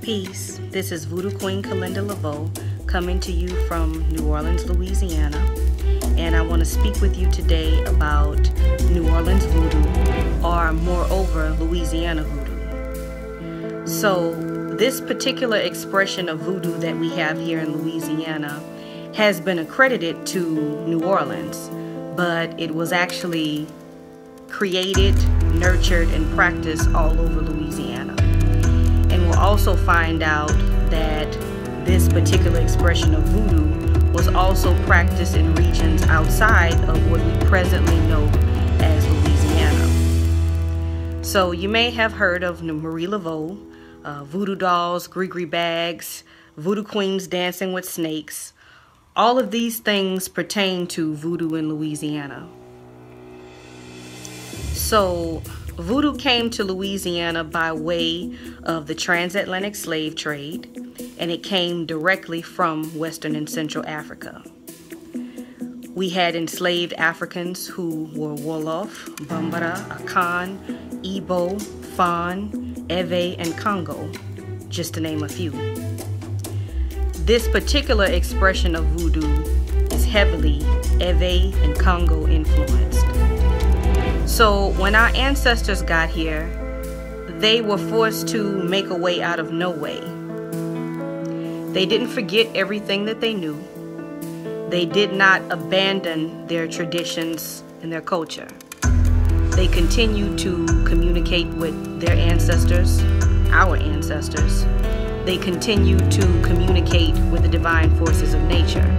Peace. This is Voodoo Queen Kalindah Laveaux coming to you from New Orleans, Louisiana. And I want to speak with you today about New Orleans Voodoo, or moreover, Louisiana Voodoo. So this particular expression of Voodoo that we have here in Louisiana has been accredited to New Orleans, but it was actually created, nurtured, and practiced all over Louisiana. And we'll also find out that this particular expression of Voodoo was also practiced in regions outside of what we presently know as Louisiana. So you may have heard of Marie Laveaux, voodoo dolls, gree bags, voodoo queens dancing with snakes. All of these things pertain to voodoo in Louisiana. So voodoo came to Louisiana by way of the transatlantic slave trade, and it came directly from Western and Central Africa. We had enslaved Africans who were Wolof, Bambara, Akan, Igbo, Fan, Ewe, and Congo, just to name a few. This particular expression of voodoo is heavily Ewe and Congo influenced. So when our ancestors got here, they were forced to make a way out of no way. They didn't forget everything that they knew. They did not abandon their traditions and their culture. They continued to communicate with their ancestors, our ancestors. They continued to communicate with the divine forces of nature.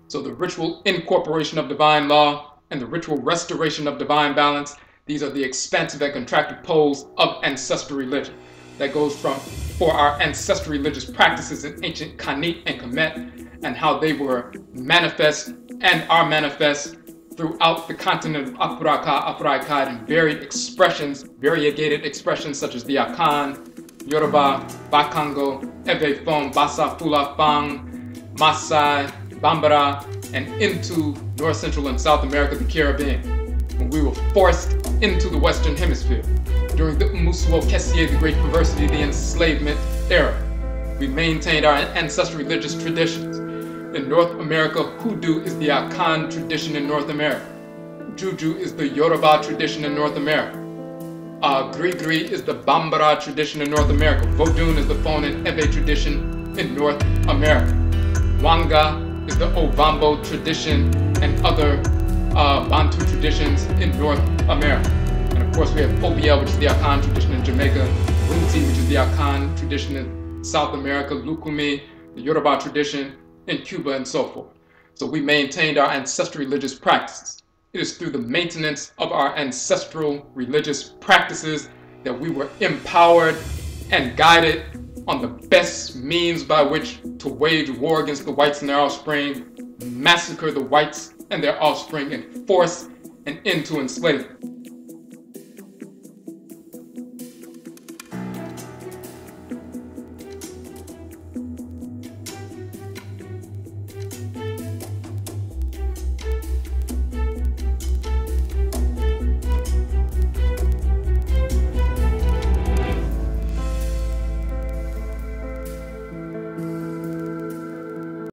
So the ritual incorporation of divine law and the ritual restoration of divine balance, these are the expansive and contracted poles of ancestral religion. That goes for our ancestral religious practices in ancient Khanit and Kemet, and how they were manifest and are manifest throughout the continent of Afuraitkaitnut in varied expressions, variegated expressions such as the Akan, Yoruba, Bakongo, Ewe Fon, Bassa Fula Fang, Maasai, Bambara, and into North Central and South America, the Caribbean, when we were forced into the Western Hemisphere during the Umusuo Kessier, the Great Perversity, the enslavement era. We maintained our ancestral religious traditions. In North America, Hoodoo is the Akan tradition in North America. Juju is the Yoruba tradition in North America. Gris is the Bambara tradition in North America. Voodoo is the Fon and Ewe tradition in North America. Wanga is the Ovambo tradition and other Bantu traditions in North America. And of course we have OBL, which is the Akan tradition in Jamaica, Bunti, which is the Akan tradition in South America, Lukumi, the Yoruba tradition in Cuba, and so forth. So we maintained our ancestral religious practices. It is through the maintenance of our ancestral religious practices that we were empowered and guided on the best means by which to wage war against the whites and their offspring, massacre the whites and their offspring, and force an end to enslavement.